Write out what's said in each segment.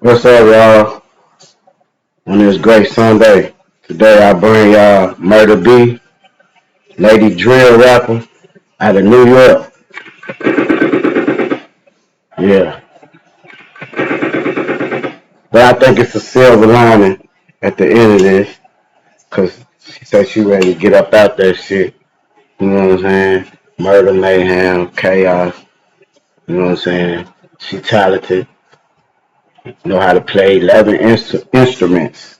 What's up, y'all? On this great Sunday. Today I bring y'all Murda B, lady drill rapper out of New York. Yeah. But I think it's a silver lining at the end of this, because she said she ready to get up out that shit. You know what I'm saying? Murder, mayhem, chaos. You know what I'm saying? She talented, know how to play 11 instruments.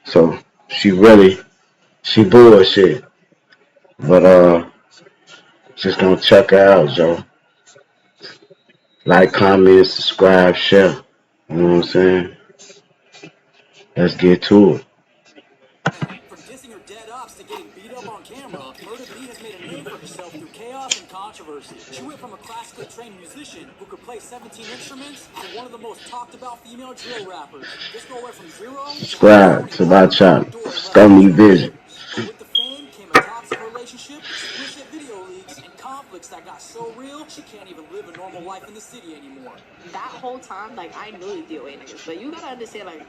So she bullshit. But just gonna check her out, Joe. Like, comment, subscribe, share. You know what I'm saying? Let's get to it. From dissing her dead ops to getting beat up on camera, Murda B has made a name for herself through chaos and controversy. She went from a classically trained musician who could play 17 instruments to one of the most talked about female drill rappers. This girl went from zero to having Subscribe Sony to my walk through her channel. door in less than Scummy 2 Vision. years. But with the fame came a toxic relationship, explicit video leaks, and conflicts that got so real she can't even live a normal life in the city anymore. That whole time, like, I knew the DOA niggas, but you gotta understand, like,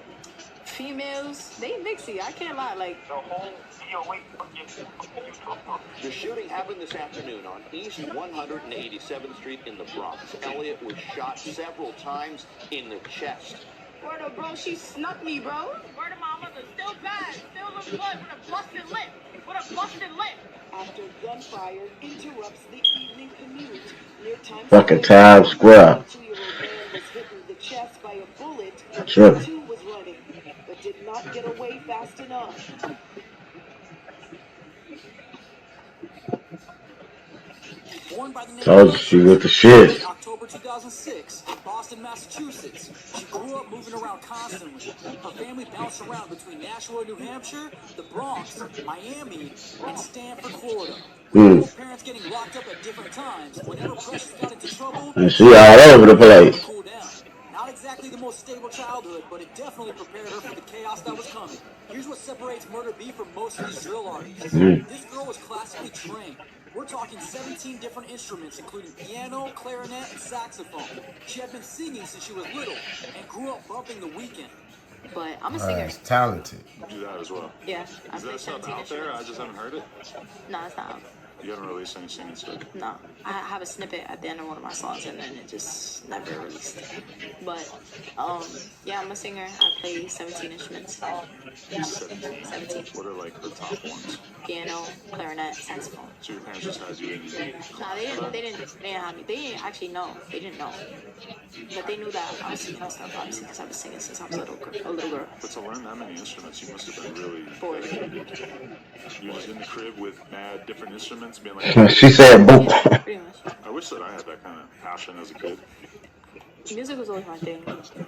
females, they mixy. I can't lie. Like, the whole DOA. The shooting happened this afternoon on East 187th Street in the Bronx. Elliot was shot several times in the chest. word up, bro, she snuck me, bro. Word of mama, is still bad, still looks good with a busted lip, After gunfire interrupts the evening commute near Times Fucking Square. Times Square. A 22-year-old man was hit in the chest by a bullet. Sure. Too was running, but did not get away fast enough. Born by the name Told you she with the shit. in October 2006 in Boston, Massachusetts. She grew up moving around constantly. Her family bounced around between Nashua, New Hampshire, the Bronx, Miami, and Stanford, Florida. With both parents getting locked up at different times, whenever Precious got into trouble, And she all over the place. cool down. Not exactly the most stable childhood, but it definitely prepared her for the chaos that was coming. Here's what separates Murda B from most of these drill artists. This girl was classically trained. We're talking 17 different instruments, including piano, clarinet, and saxophone. She had been singing since she was little and grew up bumping The Weeknd. But I'm a singer. It's talented. Do that as well. Yeah, I Is play that stuff 17 out there? I instruments. just haven't heard it. No, it's not out. You haven't released any singing stuff. No, I have a snippet at the end of one of my songs, and then it just never released. But yeah, I'm a singer. I play 17 instruments. 17. What are like the top ones? Piano, clarinet, saxophone. So your parents just had you in. Nah, they didn't have me. They didn't actually know. They didn't know. But they knew that I was singing and stuff, obviously, because I've been singing since I was a little girl. But to learn that many instruments, you must have been really Bored. You was in the crib with mad different instruments, being like. She said, boom. Pretty much. I wish that I had that kind of passion as a kid. Music was always my thing.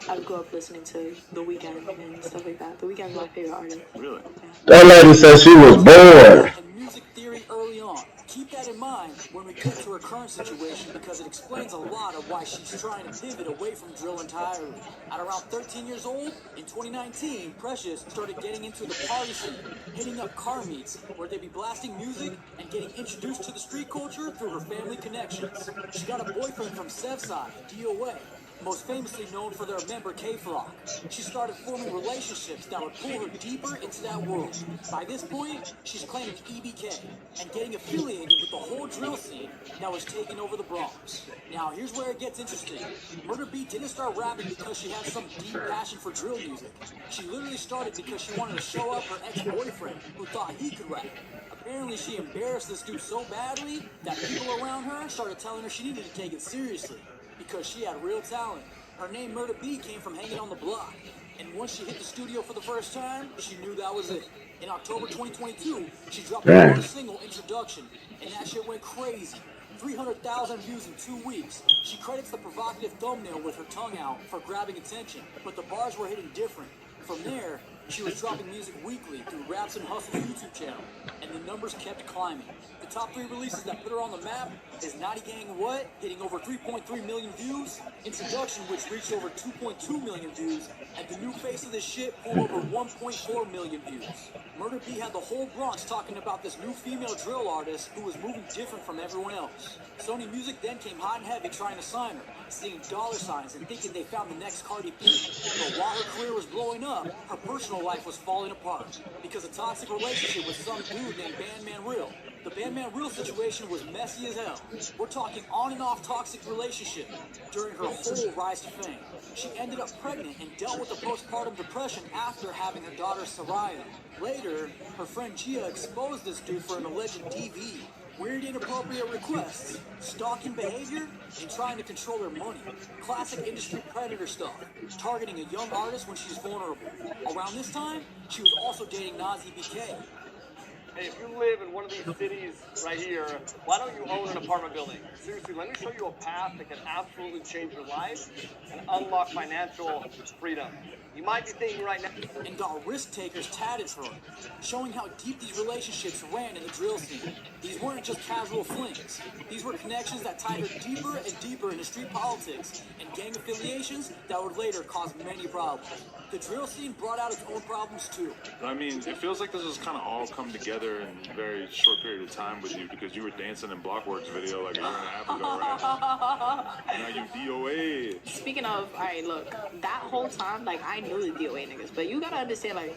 I grew up listening to The Weeknd and stuff like that. The Weeknd's my favorite artist. Really? That lady said she was bored. And music theory early on. Keep that in mind when we get to her current situation, because it explains a lot of why she's trying to pivot away from drill entirely. At around 13 years old, in 2019, Precious started getting into the party scene, hitting up car meets where they'd be blasting music and getting introduced to the street culture through her family connections. She got a boyfriend from Sevside, DOA, most famously known for their member K-Flock. She started forming relationships that would pull her deeper into that world. By this point, she's claiming EBK and getting affiliated with the whole drill scene that was taking over the Bronx. Now, here's where it gets interesting. Murda B didn't start rapping because she had some deep passion for drill music. She literally started because she wanted to show up her ex-boyfriend who thought he could rap. Apparently, she embarrassed this dude so badly that people around her started telling her she needed to take it seriously, because she had real talent. Her name, Murda B, came from hanging on the block. And once she hit the studio for the first time, she knew that was it. In October 2022, she dropped her first single, Introduction, and that shit went crazy. 300,000 views in 2 weeks. She credits the provocative thumbnail with her tongue out for grabbing attention, but the bars were hitting different. From there, She was dropping music weekly through Raps and Hustle's YouTube channel, and the numbers kept climbing. The top 3 releases that put her on the map is Naughty Gang What, hitting over 3.3 million views, Introduction, which reached over 2.2 million views, and the new face of this shit pulled over 1.4 million views. Murda B had the whole Bronx talking about this new female drill artist who was moving different from everyone else. Sony Music then came hot and heavy trying to sign her, seeing dollar signs and thinking they found the next Cardi B. But while her career was blowing up, her personal life was falling apart because a toxic relationship with some dude named Bandman Real. The Bandman Real situation was messy as hell. We're talking on and off toxic relationship during her whole rise to fame. She ended up pregnant and dealt with the postpartum depression after having her daughter Soraya. Later, her friend Gia exposed this dude for an alleged DV, weird inappropriate requests, stalking behavior, and trying to control her money. Classic industry predator stuff, targeting a young artist when she's vulnerable. Around this time, she was also dating Nazi BK. Hey, if you live in one of these cities right here, why don't you own an apartment building? Seriously, let me show you a path that can absolutely change your life and unlock financial freedom. You might be thinking right now. And got risk takers tatted for her, showing how deep these relationships ran in the drill scene. These weren't just casual flings. These were connections that tied her deeper and deeper into street politics and gang affiliations that would later cause many problems. The drill scene brought out its own problems too. I mean, it feels like this has kind of all come together in a very short period of time with you because you were dancing in Blockworks video like a year and a half ago, right? And now you DOA. Speaking of, alright, look, that whole time, like, I knew the DOA niggas, but you gotta understand, like,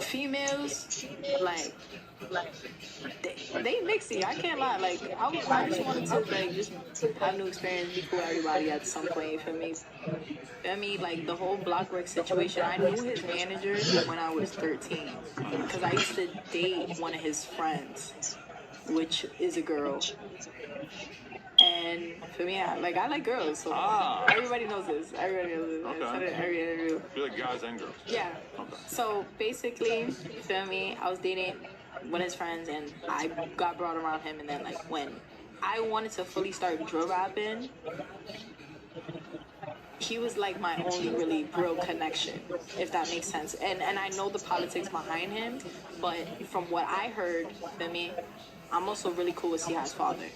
females, like, they mixy. I can't lie. Like, I just wanted to, like, just have new experience, be cool with everybody at some point, you feel me? I mean, like, the whole Blockwork situation, I knew his manager when I was 13, because I used to date one of his friends, which is a girl. And for me, I like girls, so everybody knows this. Everybody knows this. Okay. You like guys and girls? Yeah. Okay. So basically, feel me, I was dating one of his friends, and I got brought around him, and then, like, when I wanted to fully start drill rapping, he was like my only really real connection, if that makes sense. And I know the politics behind him, but from what I heard, feel me, I'm also really cool with Siha's father.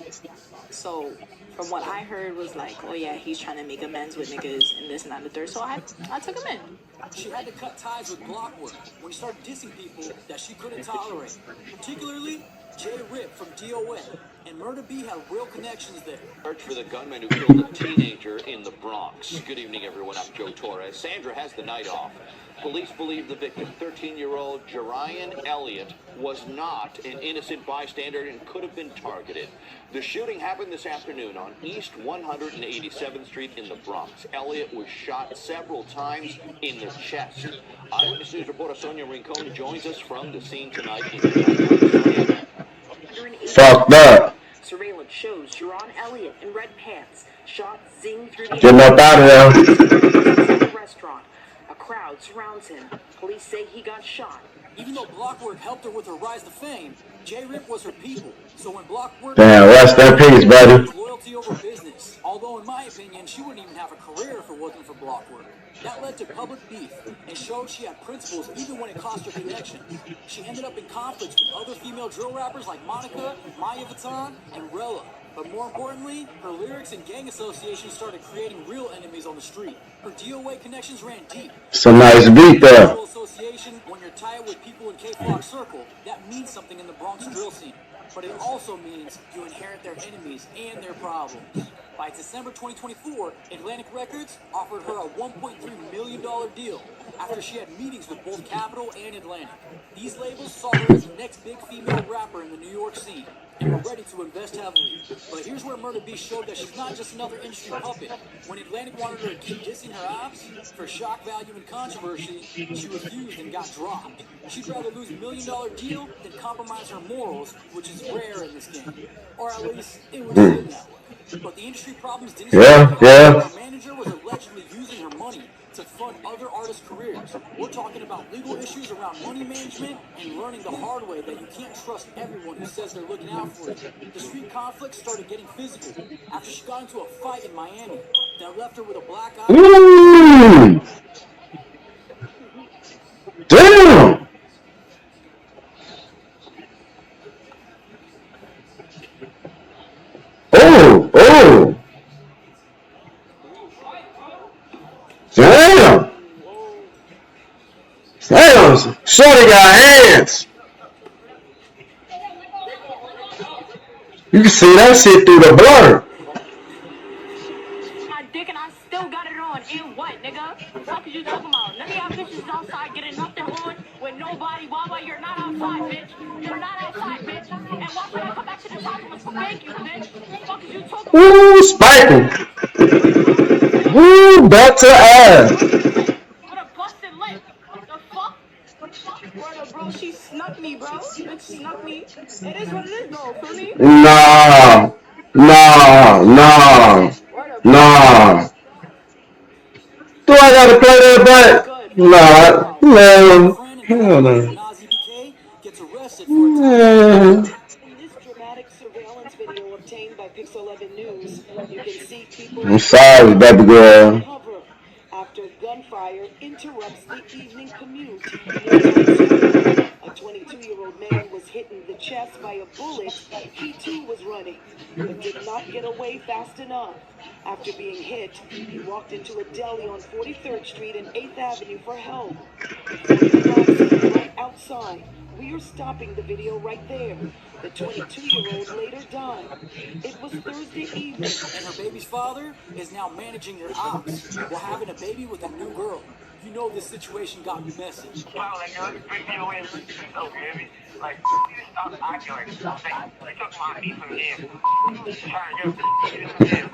So from what I heard was like, oh yeah, he's trying to make amends with niggas and this and that and the third. So I took him in. She had to cut ties with Blockwork when she started dissing people that she couldn't tolerate, particularly J. Rip from DOA. And Murda B had real connections there. Search for the gunman who killed a teenager in the Bronx. Good evening, everyone. I'm Joe Torres. Sandra has the night off. Police believe the victim, 13-year-old Jerian Elliott, was not an innocent bystander and could have been targeted. The shooting happened this afternoon on East 187th Street in the Bronx. Elliott was shot several times in the chest. Eyewitness News reporter Sonia Rincon joins us from the scene tonight in the Fucked up. Surveillance shows Jerian Elliott in red pants, shot zing through the Getting up out of there. restaurant. A crowd surrounds him. Police say he got shot. Even though Blockwork helped her with her rise to fame, J. Rip was her people. So when Blockwork... Damn, rest in peace, buddy. Loyalty over business. Although, in my opinion, she wouldn't even have a career if it wasn't for Blockwork. That led to public beef and showed she had principles even when it cost her connections. She ended up in conflicts with other female drill rappers like Monica, Maya Vuitton, and Rella. But more importantly, her lyrics and gang associations started creating real enemies on the street. Her DOA connections ran deep. It's a nice beat there. Association, when you're tied with people in K-Flock Circle, that means something in the Bronx drill scene. But it also means you inherit their enemies and their problems. By December 2024, Atlantic Records offered her a $1.3 million deal after she had meetings with both Capitol and Atlantic. These labels saw her as the next big female rapper in the New York scene and were ready to invest heavily. But here's where Murda B showed that she's not just another industry puppet. When Atlantic wanted her to keep dissing her ops for shock value and controversy, she refused and got dropped. She'd rather lose $1 million deal than compromise her morals, which is rare in this game. Or at least, it would seem that way. But the industry problems didn't stop. Her manager was allegedly using her money to fund other artists' careers. We're talking about legal issues around money management and learning the hard way that you can't trust everyone who says they're looking out for you. The street conflict started getting physical after she got into a fight in Miami that left her with a black eye. Damn! Oh! Oh! Damn! Damn! Shorty got hands! You can see that shit through the blur. My dick and I still got it on. And what, nigga? Fuck is you talking about? None of y'all bitches is outside getting nothing on with nobody. Wawa, you're not outside, bitch. You're not outside, bitch. And watch when I come back to the top, I'm gonna spank you, bitch. Fuck is you talking about? Ooh, spiking. Ooh, back to ass. What a busted lip. The fuck? Word up, bro. She snuck me, bro. Bitch snuck me. It is what it is, though. Feel me? Nah. Nah. Nah. Word up, bro. Nah. Do I gotta play that back? Good. Fuck you talking Nah. about. Man. Friend and Hell collaborator no. Nazi BK gets arrested for attacking. Man. In this dramatic surveillance video obtained by Pix 11 News, you can see people I'm sorry, baby girl. cover after gunfire interrupts the evening commute near Times Square. A 22-year-old man was hit in the chest by a bullet. He too was running, but did not get away fast enough. After being hit, he walked into a deli on 43rd Street and 8th Avenue for help. 40 blocks right outside. We are stopping the video right there. The 22-year-old later died. It was Thursday evening. And her baby's father is now managing your ops while having a baby with a new girl. You know this situation got messy. Wow, like, big deal is, so, you hear me? Like, you just stop acting like, they took my meat from him. Trying to get it from him.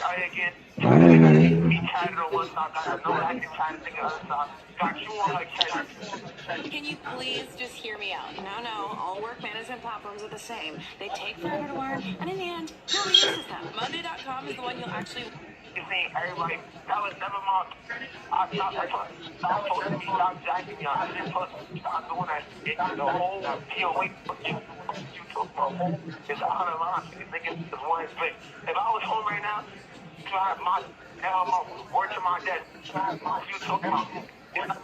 Out here again, me tatted on one side, I have no acting, trying to think of the other side. Got you on her chest. Can you please just hear me out? No, all work management platforms are the same. They take forever to learn, and in the end, nobody uses them. Monday.com is the one you'll actually... You see, everybody, that was 7 months. I stopped supposed to be stop jacking me. I didn't stop doing that shit. The whole POA you took from home is 100 lines. You think it's one split. If I was home right now, try my word to my desk. You took my...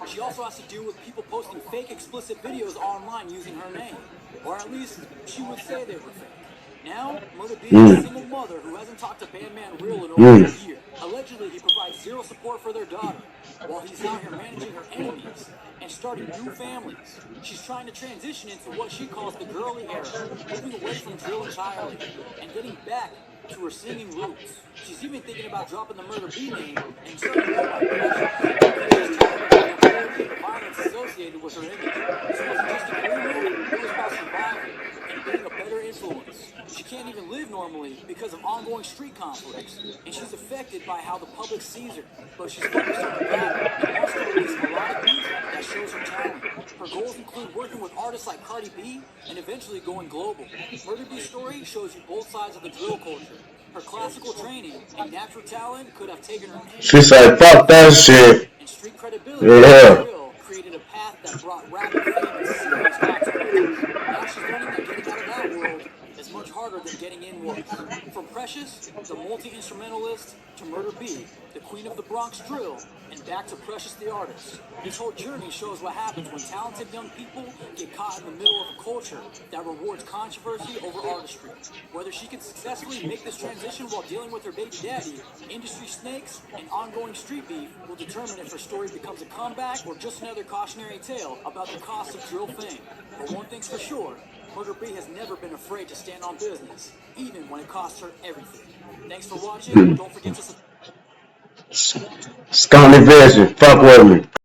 She also has to deal with people posting fake explicit videos online using her name. Or at least she would say they were fake. Now, Murda B is a single mother who hasn't talked to Bandman Real in over a year. Allegedly, he provides zero support for their daughter, while he's out here managing her enemies and starting new families. She's trying to transition into what she calls the girly era, moving away from drill entirely and getting back to her singing roots. She's even thinking about dropping the Murda B name and starting to go by Precious. She's tired of the vulgarity and the violence associated with her image. This wasn't just a career move, it was about survival and being a better influence. She can't even live normally because of ongoing street conflicts, and she's affected by how the public sees her. But she's focused on her battle and wants to release melodic music that shows her talent. Her goals include working with artists like Cardi B and eventually going global. Murda B's story shows you both sides of the drill culture. Her classical training and natural talent could have taken her in. She said, fuck that shit. And street credibility drill created a path that brought rapid fame and serious consequences. Now she's learning that getting out of that world is much harder than getting in was. From Precious, the multi-instrumentalist, to Murda B, the queen of the Bronx drill, and back to Precious the artist. This whole journey shows what happens when talented young people get caught in the middle of a culture that rewards controversy over artistry. Whether she can successfully make this transition while dealing with her baby daddy, industry snakes, and ongoing street beef will determine if her story becomes a comeback or just another cautionary tale about the cost of drill fame. But one thing's for sure, Murda B has never been afraid to stand on business, even when it costs her everything. Thanks for watching. Don't forget to subscribe. Scummy vision. Fuck with me.